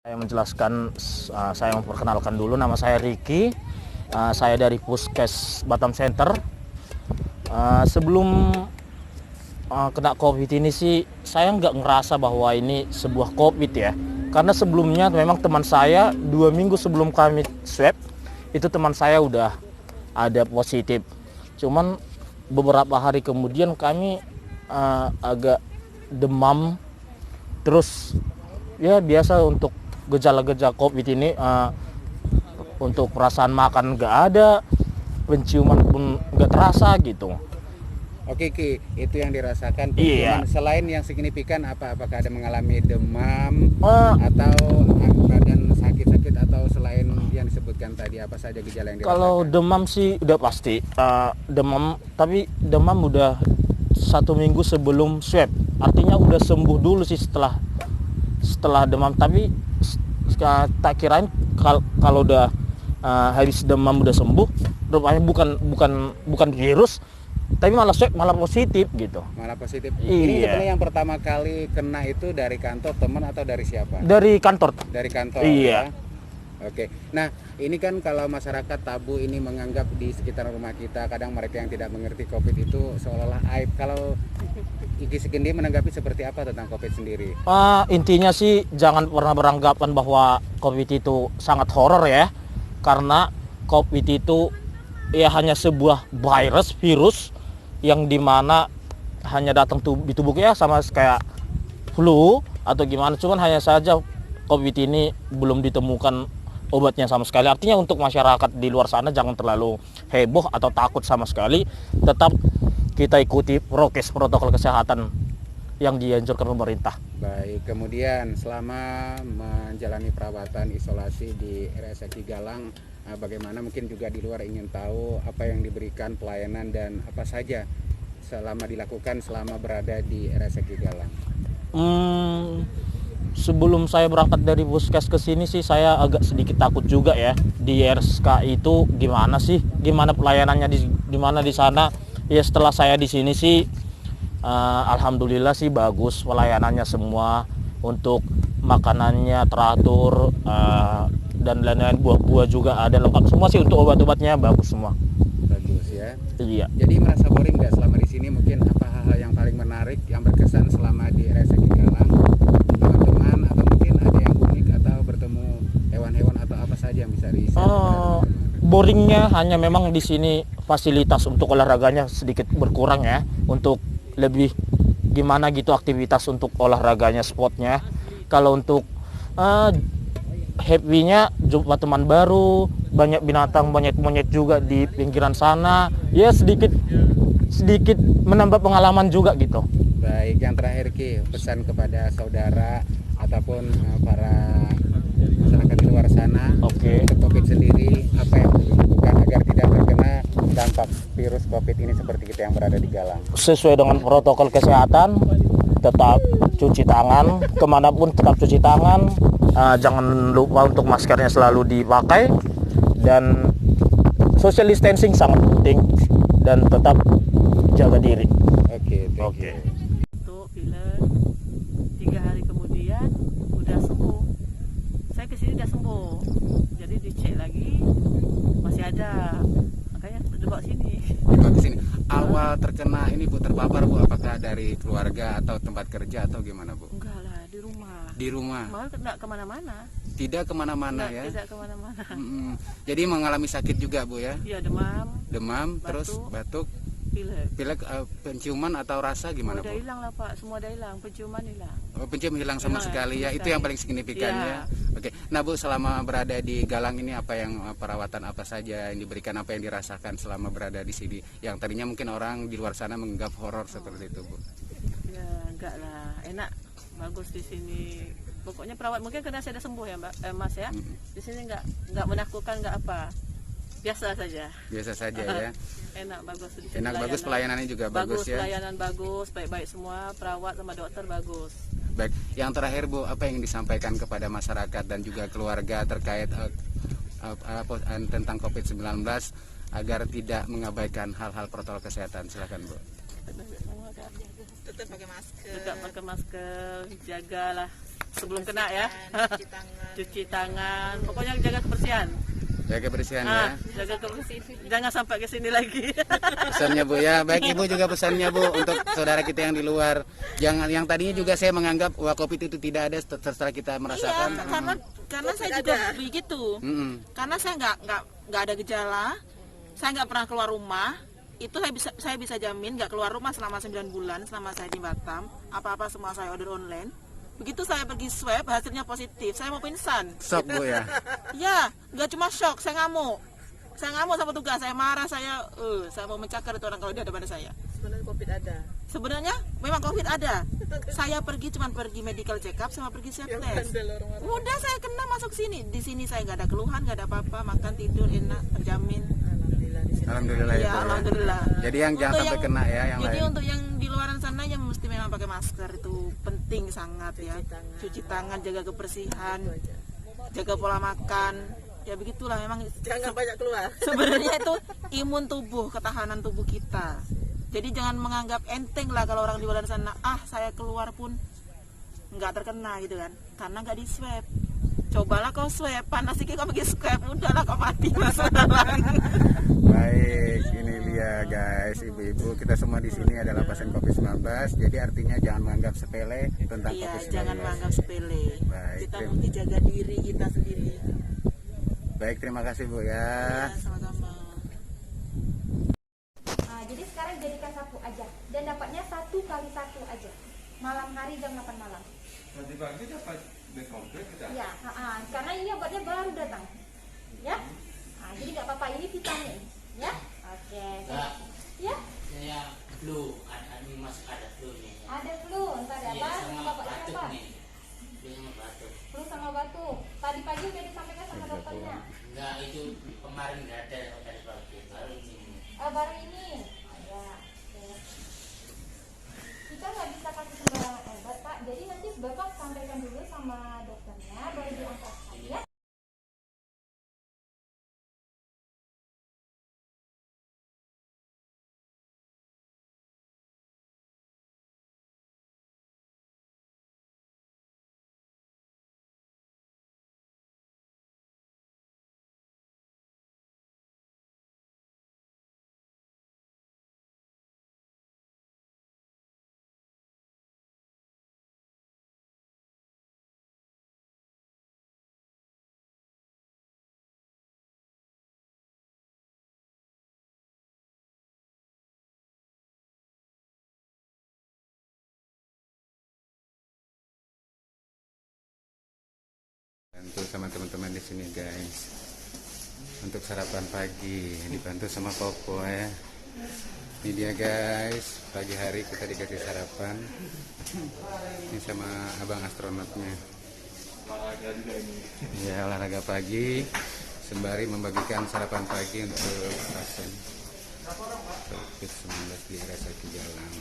Saya menjelaskan, saya memperkenalkan dulu, nama saya Ricky, saya dari Puskes Batam Center. Sebelum kena COVID ini sih, saya nggak ngerasa bahwa ini sebuah COVID ya. Karena sebelumnya memang teman saya 2 minggu sebelum kami swab, itu teman saya udah ada positif. Cuman beberapa hari kemudian kami agak demam, terus ya biasa untuk gejala-gejala COVID ini, untuk perasaan makan nggak ada, penciuman pun nggak terasa gitu. Oke Ki, itu yang dirasakan. Iya. Selain yang signifikan apakah ada mengalami demam Eh, atau badan sakit-sakit, atau selain yang disebutkan tadi apa saja gejala yang dirasakan? Kalau demam sih udah pasti demam, tapi demam udah 1 minggu sebelum swab, artinya udah sembuh dulu sih setelah demam. Tapi tak kirain kalau udah habis demam udah sembuh, rupanya bukan virus, tapi malah swab malah positif gitu. Malah positif. Iya. Ini sebenarnya yang pertama kali kena itu dari kantor teman atau dari siapa? Dari kantor. Dari kantor. Iya. Ya? Oke. Nah, ini kan kalau masyarakat tabu ini menganggap di sekitar rumah kita, kadang mereka yang tidak mengerti COVID itu seolah-olah aib. Kalau Iki Segendi menanggapi seperti apa tentang COVID sendiri? Intinya sih jangan pernah beranggapan bahwa COVID itu sangat horor ya, karena COVID itu ya hanya sebuah virus yang dimana hanya datang di tubuh ya, sama kayak flu atau gimana. Cuman hanya saja COVID ini belum ditemukan obatnya sama sekali. Artinya untuk masyarakat di luar sana jangan terlalu heboh atau takut sama sekali. Tetap kita ikuti protokol kesehatan yang dianjurkan pemerintah. Baik, kemudian selama menjalani perawatan isolasi di RSUD Galang, bagaimana, mungkin juga di luar ingin tahu apa yang diberikan pelayanan dan apa saja selama dilakukan selama berada di RSUD Galang? Sebelum saya berangkat dari Puskes ke sini sih, saya agak sedikit takut juga ya. Di RSK itu gimana sih? Gimana pelayanannya di mana di sana? Ya setelah saya di sini sih, alhamdulillah sih bagus pelayanannya semua. Untuk makanannya teratur, dan lain-lain, buah-buah juga ada lengkap semua sih. Untuk obat-obatnya bagus semua. Bagus ya. Iya. Jadi merasa boring nggak selama di sini? Mungkin apa hal-hal yang paling menarik yang berkesan selama di RSUD Galang? Teman-teman, atau mungkin ada yang unik, atau bertemu hewan-hewan, atau apa saja yang bisa di-share? Boringnya hanya memang di sini fasilitas untuk olahraganya sedikit berkurang ya, untuk lebih gimana gitu aktivitas untuk olahraganya, spotnya. Kalau untuk happy-nya jumpa teman baru, banyak binatang, banyak monyet juga di pinggiran sana, ya sedikit menambah pengalaman juga gitu. Baik, yang terakhir Ki, pesan kepada saudara ataupun para masyarakat di luar sana. Oke. Untuk COVID sendiri, apa yang perlu dilakukan agar tidak terkena dampak virus COVID ini seperti kita yang berada di Galang? Sesuai dengan protokol kesehatan, tetap cuci tangan, kemanapun tetap cuci tangan. Jangan lupa untuk maskernya selalu dipakai, dan social distancing sangat penting, dan tetap jaga diri. Oke, thank Oke. you. Untuk pilek 3 hari kemudian udah sembuh. Saya kesini udah sembuh, jadi dicek lagi masih ada, makanya dibawa sini. Dibawa ke sini. Awal terkena ini Bu, terpapar Bu, apakah dari keluarga atau tempat kerja atau gimana Bu? Enggak lah, di rumah. Di rumah. Malah enggak kemana-mana. Tidak kemana-mana ya? Tidak kemana-mana. Jadi mengalami sakit juga Bu ya? Iya, demam, Demam, Batuk. terus batuk, pilek. pilek, penciuman atau rasa gimana Udah Bu? hilang lah Pak, semua udah hilang, penciuman hilang. Pencium hilang sama Hilang, sekali ya, sama itu sekali. yang paling signifikan Iya. ya. Oke, nah Bu, selama berada di Galang ini apa yang perawatan apa saja yang diberikan, apa yang dirasakan selama berada di sini? Yang tadinya mungkin orang di luar sana menganggap horor seperti itu Bu. Ya enggak lah, enak, bagus di sini. Pokoknya perawat, mungkin karena saya udah sembuh ya Mbak, Mas ya. Di sini enggak menakutkan, enggak apa. Biasa saja. Biasa saja ya. Enak, bagus di sini. Enak, bagus pelayanannya juga bagus ya. Pelayanan bagus, baik-baik semua, perawat sama dokter bagus. Baik, yang terakhir Bu, apa yang disampaikan kepada masyarakat dan juga keluarga terkait tentang COVID-19 agar tidak mengabaikan hal-hal protokol kesehatan? Silakan Bu. tetap pakai masker. Tetap pakai masker, jagalah sebelum kena ya. Cuci tangan. Cuci tangan, pokoknya jaga kebersihan. Jaga kebersihan ya. Jaga kebersihan. Jangan sampai ke sini lagi. Pesannya Bu ya. Baik Ibu juga pesannya Bu untuk saudara kita yang di luar. Yang tadinya juga saya menganggap wah COVID itu tidak ada setelah kita merasakan. Iya, karena saya juga begitu. Karena saya nggak ada gejala, saya nggak pernah keluar rumah. Itu saya bisa jamin nggak keluar rumah selama 9 bulan selama saya di Batam. Apa-apa semua saya order online. Begitu saya pergi swab hasilnya positif, saya mau pingsan. Sok Bu ya. Ya, nggak cuma shock, saya ngamuk. Saya ngamuk sama tugas, saya marah, saya mau mencakar itu orang kalau dia ada pada saya. Sebenarnya COVID ada. Sebenarnya memang COVID ada. Saya cuma pergi medical check up sama pergi swab test. Udah saya kena masuk sini. Di sini saya nggak ada keluhan, nggak ada apa-apa, makan tidur enak, terjamin. Alhamdulillah di sini. Alhamdulillah Ya, itu ya. alhamdulillah. Jadi yang jangan sampai kena ya yang Jadi lain. untuk yang di luaran sana yang mesti memang pakai masker itu penting sangat ya. Cuci tangan, jaga kebersihan, jaga pola makan. Ya begitulah memang. Jangan banyak keluar. Sebenarnya itu imun tubuh, ketahanan tubuh kita. Jadi jangan menganggap enteng lah kalau orang di luar sana, saya keluar pun nggak terkena gitu kan, karena nggak di swab. Cobalah kau swab, panas dikit kau pergi swab, udahlah kau mati masalah. Baik, ini dia guys, ibu-ibu kita semua di sini adalah pasien COVID-19. Jadi artinya jangan menganggap sepele tentang Iya, COVID-19. jangan menganggap sepele. Baik, Kita terima- mesti jaga diri kita sendiri. Baik, terima kasih Bu ya. Ya, sama-sama. Nah, jadi sekarang jadikan satu aja dan dapatnya 1 kali 1 aja. Malam hari jam 8 malam. Nanti pagi dapat komplit kita. Ya, karena ini obatnya baru datang. Ya. Nah, jadi nggak apa-apa, ini vitamin. Ya. Oke. Ya. Saya flu, ini masih ada flu nih. Ada flu, ntar ya. Iya, Apa? sama Bapaknya batuk apa? nih. Flu sama batuk. Flu sama batuk. Tadi pagi udah disampaikan sama dokternya. Enggak, itu kemarin nggak ada dari pagi, baru ini. Baru ini. Oh, ya. Oke. Kita nggak bisa kasih sembarangan obat, Pak. Jadi nanti Bapak sampaikan dulu sama dokternya, baru diangkat ya. Bantu sama teman-teman di sini guys. Untuk sarapan pagi dibantu sama Popo ya. Ini dia guys, pagi hari kita dikasih sarapan. Ini sama abang astronotnya. Olahraga juga ini. Ya, olahraga pagi sembari membagikan sarapan pagi untuk pasien COVID-19 di RSUD Galang.